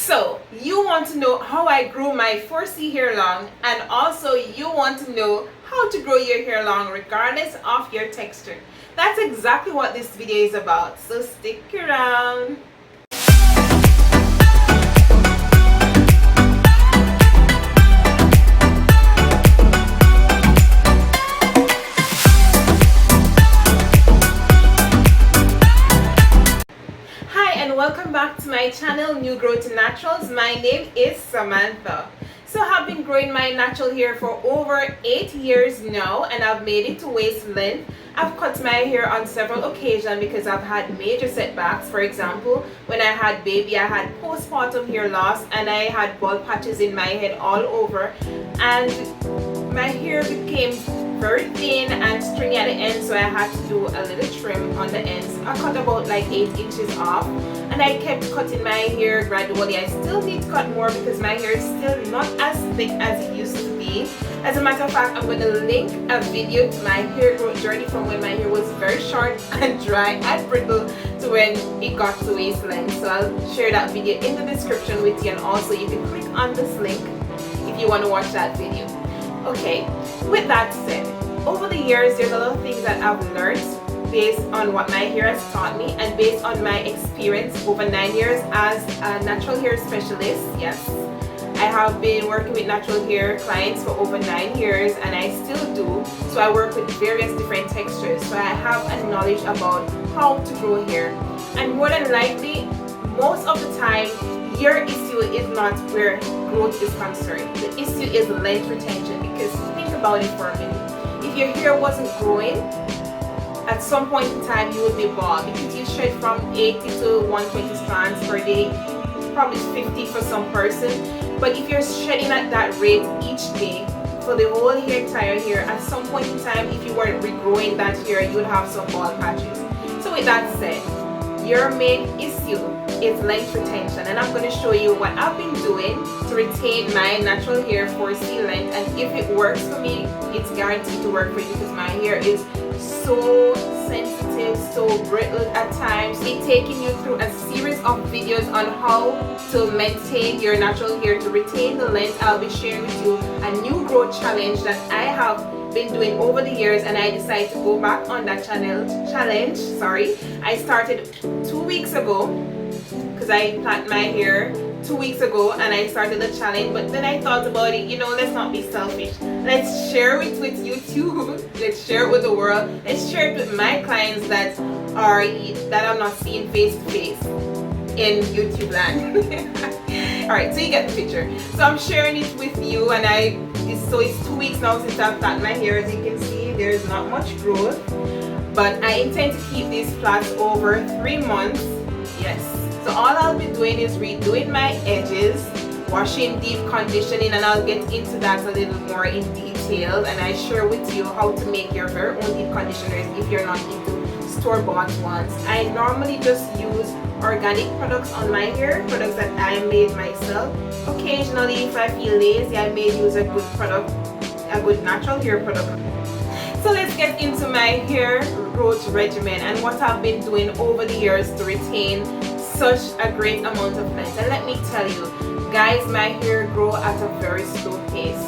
So you want to know how I grew my 4C hair long, and also you want to know how to grow your hair long regardless of your texture. That's exactly what this video is about, so stick around. Welcome back to my channel, Newgrowthnaturals. My name is Samantha. So I've been growing my natural hair for over 8 years now, and I've made it to waist length. I've cut my hair on several occasions because I've had major setbacks. For example, when I had baby, I had postpartum hair loss and I had bald patches in my head all over, and my hair became very thin and stringy at the end, so I had to do a little trim on the ends. I cut about like 8 inches off, and I kept cutting my hair gradually. I still need to cut more because my hair is still not as thick as it used to be. As a matter of fact, I'm going to link a video to my hair growth journey from when my hair was very short and dry and brittle to when it got to waist length. So I'll share that video in the description with you, and also you can click on this link if you want to watch that video. Okay, with that said, over the years there's a lot of things that I've learned based on what my hair has taught me, and based on my experience over 9 years as a natural hair specialist. Yes, I have been working with natural hair clients for over 9 years, and I still do. So I work with various different textures, so I have a knowledge about how to grow hair. And more than likely, most of the time, your issue is not where growth is concerned. The issue is length retention, because think about it for a minute. If your hair wasn't growing, at some point in time you would be bald, because you shed from 80 to 120 strands per day, probably 50 for some person. But if you're shedding at that rate each day for the whole entire hair, at some point in time, if you weren't regrowing that hair, you would have some bald patches. So with that said, your main issue is length retention, and I'm going to show you what I've been doing to retain my natural hair 4C length. And if it works for me, it's guaranteed to work for you, because my hair is so sensitive, so brittle at times. It's taking you through a series of videos on how to maintain your natural hair to retain the length. I'll be sharing with you a new growth challenge that I have been doing over the years, and I decided to go back on that challenge. I started 2 weeks ago, because I plait my hair 2 weeks ago, and I started the challenge. But then I thought about it, let's not be selfish, let's share it with you too. Let's share it with the world. Let's share it with my clients that I'm not seeing face to face in YouTube land. Alright, so you get the picture. So I'm sharing it with you, and it's 2 weeks now since I've plaited my hair. As you can see, there's not much growth, but I intend to keep these plaits over 3 months. Yes, so all I'll be doing is redoing my edges, washing, deep conditioning, and I'll get into that a little more in detail, and I share with you how to make your very own deep conditioners if you're not into store-bought ones. I normally just use organic products on my hair, products that I made myself. Occasionally, if I feel lazy, I may use a good product, a good natural hair product. So let's get into my hair growth regimen and what I've been doing over the years to retain such a great amount of length. And let me tell you guys, my hair grow at a very slow pace,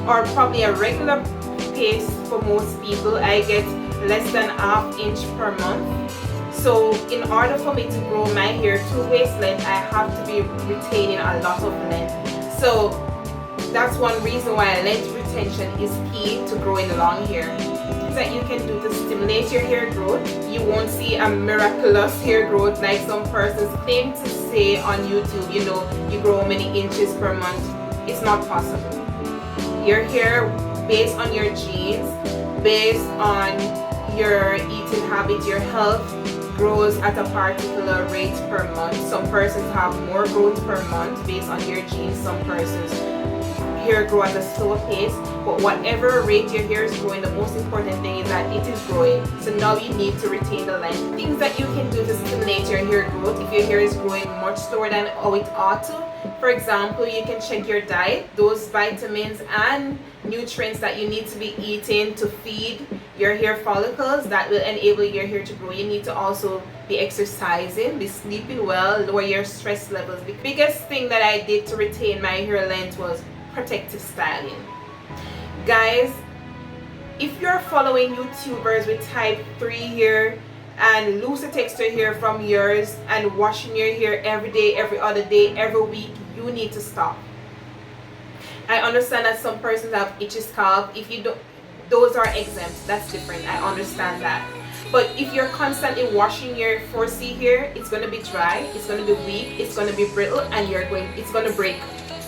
or probably a regular pace for most people. I get less than ½ inch per month. So in order for me to grow my hair to waist length, I have to be retaining a lot of length. So that's one reason why length retention is key to growing long hair. That you can do to stimulate your hair growth. You won't see a miraculous hair growth like some persons claim to say on YouTube, you grow many inches per month. It's not possible. Your hair, based on your genes, based on your eating habits, your health, grows at a particular rate per month. Some persons have more growth per month based on your genes. Some persons hair grow at a slower pace, but whatever rate your hair is growing, the most important thing is that it is growing. So now you need to retain the length. Things that you can do to stimulate your hair growth if your hair is growing much slower than how it ought to. For example, you can check your diet, those vitamins and nutrients that you need to be eating to feed your hair follicles that will enable your hair to grow. You need to also be exercising, be sleeping well, lower your stress levels. The biggest thing that I did to retain my hair length was protective styling. Guys, if you're following YouTubers with type 3 hair and looser texture hair from yours and washing your hair every day, every other day, every week, you need to stop. I understand that some persons have itchy scalp. If you don't, those are exempt. That's different. I understand that. But if you're constantly washing your 4C hair, it's going to be dry, it's going to be weak, it's going to be brittle, and it's going to break.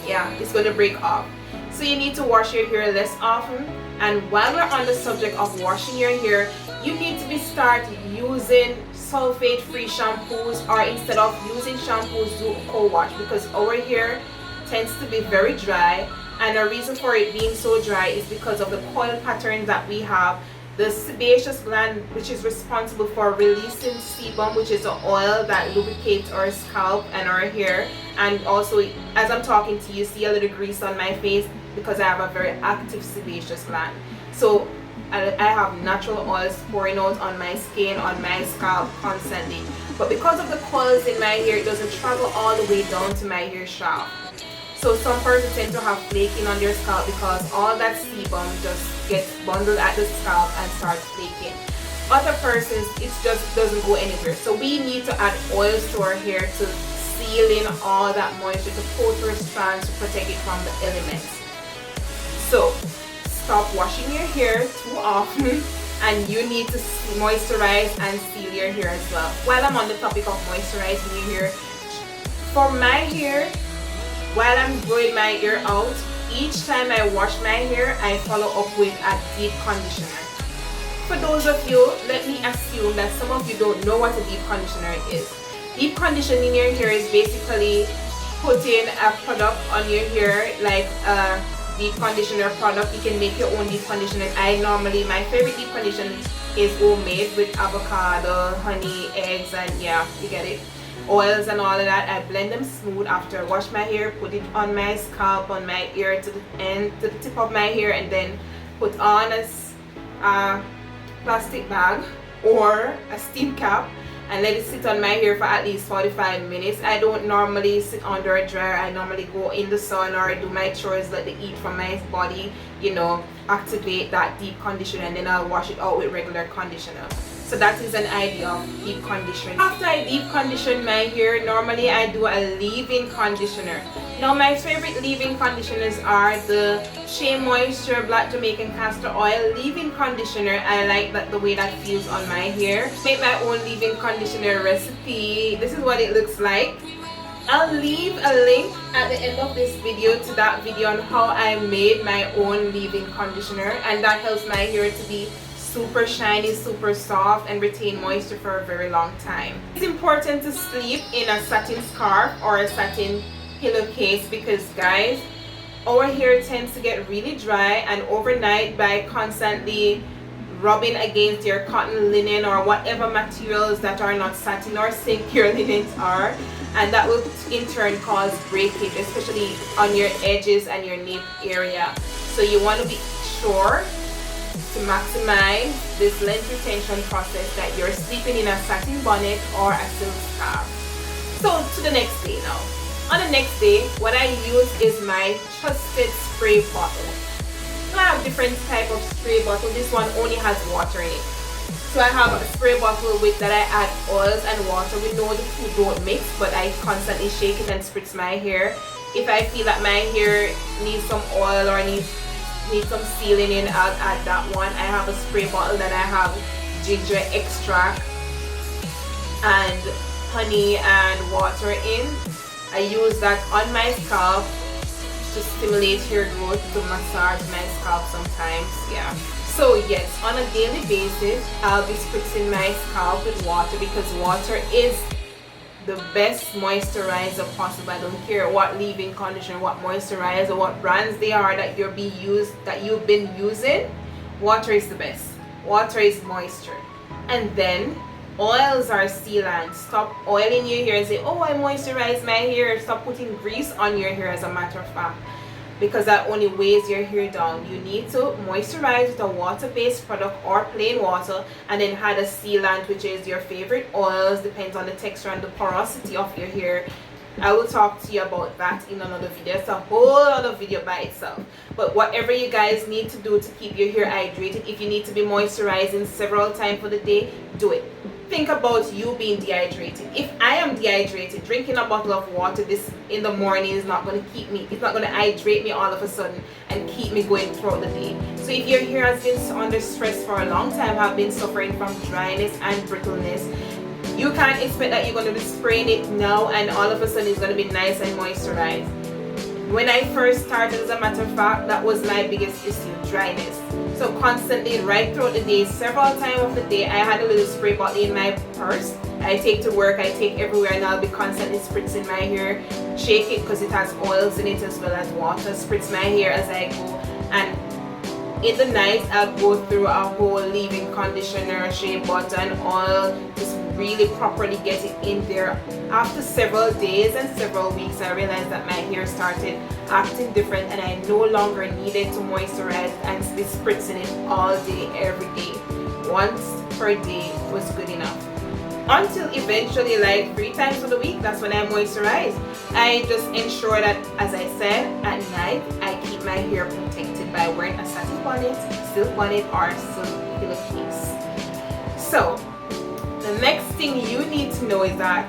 Yeah, it's going to break off. So you need to wash your hair less often. And while we're on the subject of washing your hair, you need to start using sulfate-free shampoos, or instead of using shampoos, do a co-wash, because our hair tends to be very dry, and the reason for it being so dry is because of the coil pattern that we have. The sebaceous gland, which is responsible for releasing sebum, which is the oil that lubricates our scalp and our hair. And also, as I'm talking to you, see a little grease on my face because I have a very active sebaceous gland. So I have natural oils pouring out on my skin, on my scalp constantly. But because of the coils in my hair, it doesn't travel all the way down to my hair shaft. So some persons tend to have flaking on their scalp because all that sebum just gets bundled at the scalp and starts flaking. Other persons, it just doesn't go anywhere. So we need to add oils to our hair to seal in all that moisture, to coat our strands, to protect it from the elements. So stop washing your hair too often, and you need to moisturize and seal your hair as well. While I'm on the topic of moisturizing your hair, for my hair, while I'm growing my hair out, each time I wash my hair, I follow up with a deep conditioner. For those of you, let me assume that some of you don't know what a deep conditioner is. Deep conditioning your hair is basically putting a product on your hair, like a deep conditioner product. You can make your own deep conditioner. My favorite deep conditioner is homemade with avocado, honey, eggs, and yeah, you get it. Oils and all of that. I blend them smooth after I wash my hair, put it on my scalp, on my ear, to the end, to the tip of my hair, and then put on a plastic bag or a steam cap and let it sit on my hair for at least 45 minutes. I don't normally sit under a dryer. I normally go in the sun or do my chores, let the heat from my body, activate that deep conditioner, and then I'll wash it out with regular conditioner. So that is an idea of deep conditioning. After I deep condition my hair, normally I do a leave-in conditioner. Now my favorite leave-in conditioners are the Shea Moisture Black Jamaican Castor Oil leave-in conditioner. I like the way that feels on my hair. Make my own leave-in conditioner recipe. This is what it looks like. I'll leave a link at the end of this video to that video on how I made my own leave-in conditioner, and that helps my hair to be super shiny, super soft, and retain moisture for a very long time. It's important to sleep in a satin scarf or a satin pillowcase because, guys, our hair tends to get really dry, and overnight, by constantly rubbing against your cotton, linen, or whatever materials that are not satin or silk your linens are, and that will in turn cause breakage, especially on your edges and your nape area. So you want to be sure to maximize this length retention process that you're sleeping in a satin bonnet or a silk scarf. So to the next day now. On the next day, what I use is my trusted spray bottle. So I have different type of spray bottle. This one only has water in it. So I have a spray bottle with that I add oils and water. We know the two don't mix, but I constantly shake it and spritz my hair. If I feel that my hair needs some oil or needs some sealing in, I'll add that one. I have a spray bottle that I have ginger extract and honey and water in. I use that on my scalp to stimulate hair growth, to massage my scalp sometimes. Yeah. So yes, on a daily basis, I'll be spritzing my scalp with water because water is the best moisturizer possible. I don't care what leave-in conditioner, what moisturizer, what brands they are that you've been using. Water is the best. Water is moisture. And then oils are sealant. Stop oiling your hair and say, oh, I moisturize my hair. Stop putting grease on your hair, as a matter of fact. because that only weighs your hair down. You need to moisturize with a water-based product or plain water, and then add a sealant, which is your favorite oils, depends on the texture and the porosity of your hair. I will talk to you about that in another video. It's a whole other video by itself. But whatever you guys need to do to keep your hair hydrated, if you need to be moisturizing several times for the day, do it. Think about you being dehydrated. If I am dehydrated, drinking a bottle of water this in the morning is not going to keep me, it's not going to hydrate me all of a sudden and keep me going throughout the day. So if your hair has been under stress for a long time, have been suffering from dryness and brittleness, you can't expect that you're going to be spraying it now and all of a sudden it's going to be nice and moisturized. When I first started, as a matter of fact, that was my biggest issue, dryness. So constantly, right throughout the day, several times of the day, I had a little spray bottle in my purse. I take to work, I take everywhere, and I'll be constantly spritzing my hair. Shake it because it has oils in it as well as water. Spritz my hair as I go. And in the night, I'll go through a whole leave-in conditioner, shea butter, and oil. Just really properly get it in there. After several days and several weeks, I realized that my hair started acting different and I no longer needed to moisturize and be spritzing it all day, every day. Once per day was good enough. Until eventually, like 3 times for the week, that's when I moisturize. I just ensure that, as I said, at night, I keep my hair protected by wearing a satin bonnet, silk bonnet, or silk pillowcase. So, the next thing you need to know is that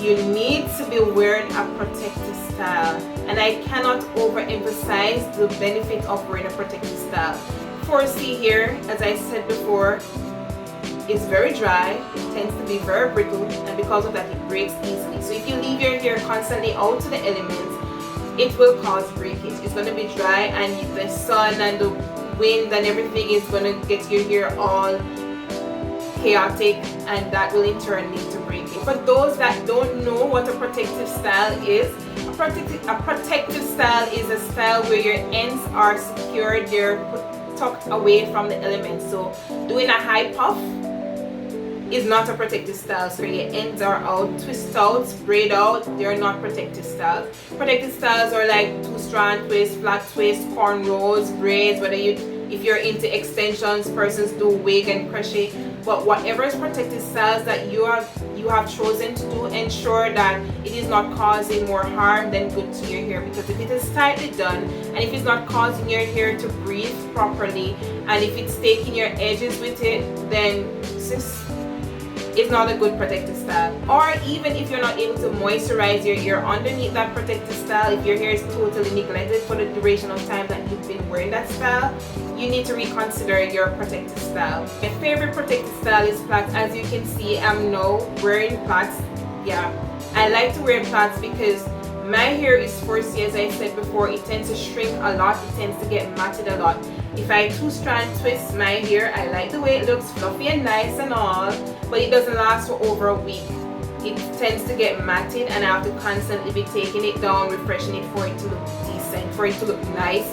you need to be wearing a protective style, and I cannot overemphasize the benefit of wearing a protective style. 4C here, as I said before, is very dry, it tends to be very brittle, and because of that it breaks easily. So if you leave your hair constantly out to the elements, it will cause breakage. It's going to be dry, and the sun and the wind and everything is going to get your hair all chaotic, and that will in turn lead to breaking. For those that don't know what a protective style is, a protective style is a style where your ends are secured, they're tucked away from the elements. So doing a high puff is not a protective style. So your ends are out, twist out, braid out, they're not protective styles. Protective styles are like 2-strand twist, flat twist, cornrows, braids, if you're into extensions, persons do wig and crochet. But whatever is protective styles that you have chosen to do, ensure that it is not causing more harm than good to your hair. Because if it is tightly done, and if it's not causing your hair to breathe properly, and if it's taking your edges with it, then it's not a good protective style. Or even if you're not able to moisturize your hair underneath that protective style, if your hair is totally neglected for the duration of time that you've been wearing that style, you need to reconsider your protective style. My favorite protective style is plaits. As you can see, I'm now wearing plaits. Yeah, I like to wear plaits because my hair is 4C, as I said before. It tends to shrink a lot, it tends to get matted a lot. If I 2-strand twist my hair, I like the way it looks, fluffy and nice and all, but it doesn't last for over a week. It tends to get matted, and I have to constantly be taking it down, refreshing it for it to look decent, for it to look nice.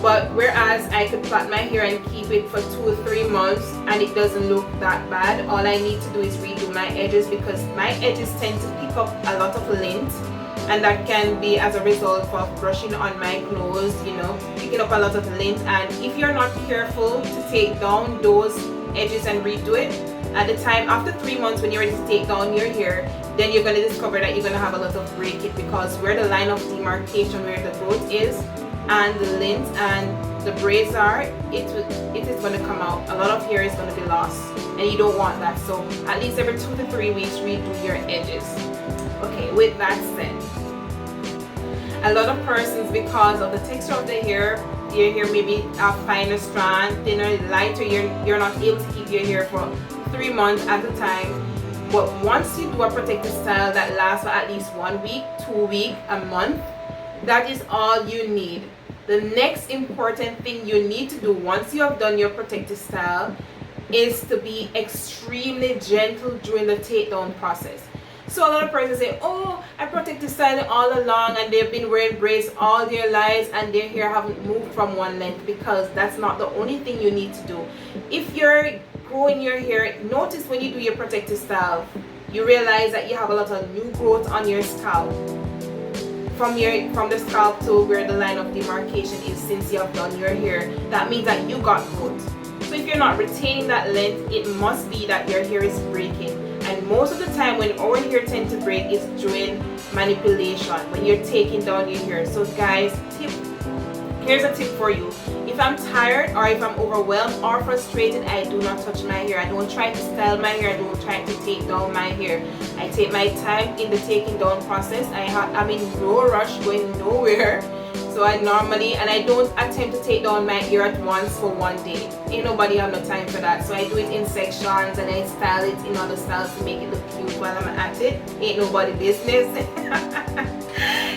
But whereas I could plait my hair and keep it for 2 or 3 months and it doesn't look that bad, all I need to do is redo my edges, because my edges tend to pick up a lot of lint, and that can be as a result of brushing on my clothes, picking up a lot of lint. And if you're not careful to take down those edges and redo it, at the time after 3 months when you're ready to take down your hair, then you're going to discover that you're going to have a lot of breakage, because where the line of demarcation, where the growth is and the lint and the braids are, it is going to come out. A lot of hair is going to be lost, and you don't want that. So at least every 2 to 3 weeks redo your edges. Okay, with that said, a lot of persons, because of the texture of the hair, your hair may be a finer strand, thinner, lighter, you're not able to keep your hair for 3 months at a time. But once you do a protective style that lasts for at least 1 week, 2 weeks, a month, that is all you need. The next important thing you need to do once you have done your protective style is to be extremely gentle during the takedown process. So a lot of persons say, oh, I protective style all along, and they've been wearing braids all their lives and their hair haven't moved from one length, because that's not the only thing you need to do. If you're growing your hair, notice when you do your protective style, you realize that you have a lot of new growth on your scalp. from the scalp to where the line of demarcation is, since you have done your hair, that means that you got cut. So if you're not retaining that length, it must be that your hair is breaking. And most of the time when our hair tend to break is during manipulation, when you're taking down your hair. So guys, here's a tip for you. If I'm tired or if I'm overwhelmed or frustrated, I do not touch my hair. I don't try to style my hair. I don't try to take down my hair. I take my time in the taking down process. I'm in no rush, going nowhere. So I don't attempt to take down my hair at once for one day. Ain't nobody have no time for that. So I do it in sections and I style it in other styles to make it look cute while I'm at it. Ain't nobody business.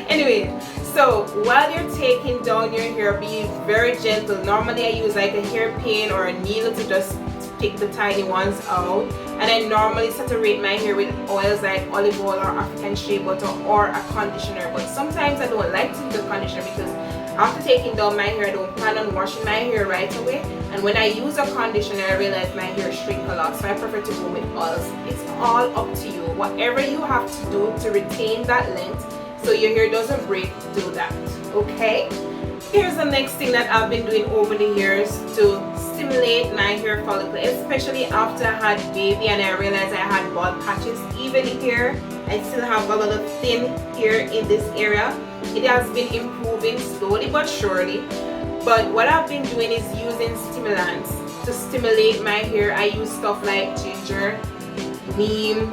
Anyway, so while you're taking down your hair, be very gentle. Normally I use like a hairpin or a needle to just pick the tiny ones out. And I normally saturate my hair with oils like olive oil or African shea butter or a conditioner. But sometimes I don't like to use a conditioner because after taking down my hair, I don't plan on washing my hair right away. And when I use a conditioner, I realize my hair shrink a lot. So I prefer to go with oils. It's all up to you. Whatever you have to do to retain that length so your hair doesn't break, do that. Okay? Here's the next thing that I've been doing over the years to stimulate my hair follicle, especially after I had baby and I realized I had bald patches. Even here, I still have a lot of thin hair in this area. It has been improving slowly but surely. But what I've been doing is using stimulants to stimulate my hair. I use stuff like ginger, neem,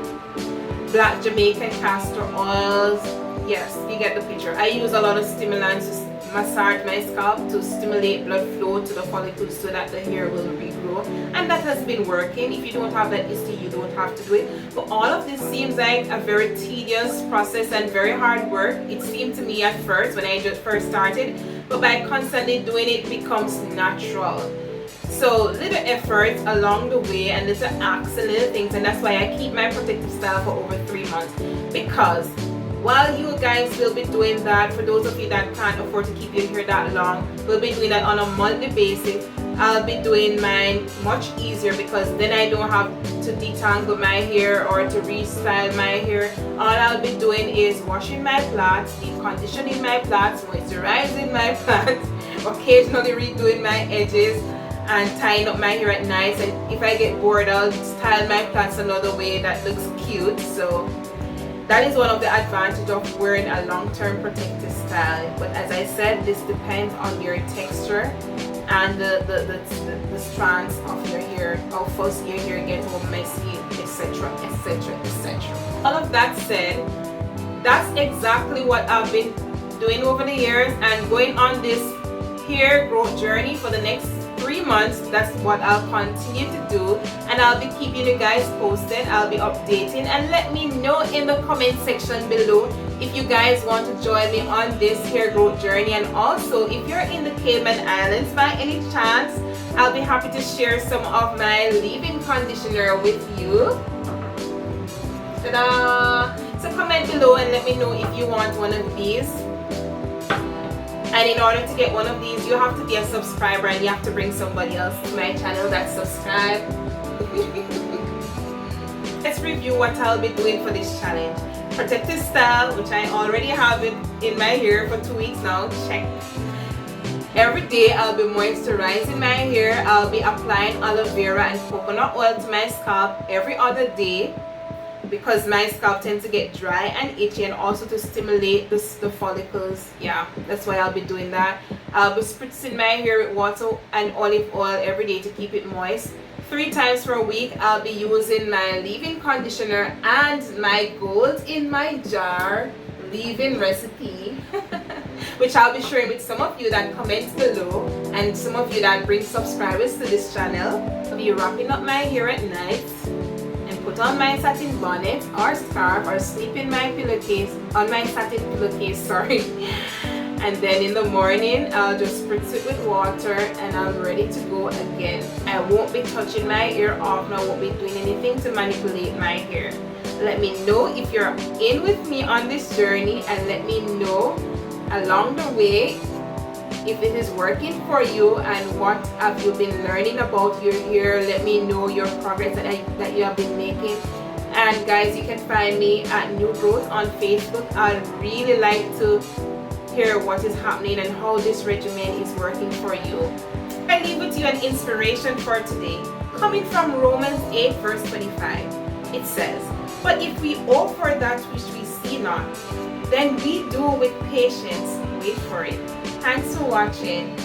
black Jamaican castor oils. Yes, you get the picture. I use a lot of stimulants to massage my scalp to stimulate blood flow to the follicles so that the hair will regrow, and that has been working. If you don't have that issue, you don't have to do it. But all of this seems like a very tedious process and very hard work. It seemed to me at first when I just first started, but by constantly doing it, it becomes natural. So little effort along the way and little acts and little things, and that's why I keep my protective style for over 3 months, because while you guys will be doing that, for those of you that can't afford to keep your hair that long, we'll be doing that on a monthly basis. I'll be doing mine much easier because then I don't have to detangle my hair or to restyle my hair. All I'll be doing is washing my plaits, deep conditioning my plaits, moisturizing my plaits, occasionally redoing my edges and tying up my hair at night. And if I get bored, I'll style my plaits another way that looks cute. So that is one of the advantages of wearing a long-term protective style. But as I said, this depends on your texture and the strands of your hair, how fast your hair gets, how messy, etc, etc, etc. All of that said, that's exactly what I've been doing over the years, and going on this hair growth journey for the next 3 months. That's what I'll continue to do, and I'll be keeping you guys posted. I'll be updating, and let me know in the comment section below if you guys want to join me on this hair growth journey. And also, if you're in the Cayman Islands by any chance, I'll be happy to share some of my leave-in conditioner with you. Ta-da! So comment below and let me know if you want one of these. And in order to get one of these, you have to be a subscriber and you have to bring somebody else to my channel that's subscribed. Let's review what I'll be doing for this challenge. Protective style, which I already have it in my hair for 2 weeks now. Check. Every day I'll be moisturizing my hair. I'll be applying aloe vera and coconut oil to my scalp every other day, because my scalp tends to get dry and itchy, and also to stimulate the follicles. Yeah, that's why I'll be doing that. I'll be spritzing my hair with water and olive oil every day to keep it moist. 3 times per week, I'll be using my leave-in conditioner and my gold in my jar leave-in recipe, which I'll be sharing with some of you that comment below and some of you that bring subscribers to this channel. I'll be wrapping up my hair at night, put on my satin bonnet or scarf, or sleep in my pillowcase, on my satin pillowcase, sorry. And then in the morning, I'll just spritz it with water and I'm ready to go again. I won't be touching my hair off, and I won't be doing anything to manipulate my hair. Let me know if you're in with me on this journey, and let me know along the way if it is working for you and what have you been learning about your hair. Let me know your progress that you have been making. And guys, you can find me at New Growth on Facebook. I'd really like to hear what is happening and how this regimen is working for you. I leave with you an inspiration for today, coming from Romans 8 verse 25. It says, "But if we offer that which we see not, then we do with patience wait for it." Thanks for watching.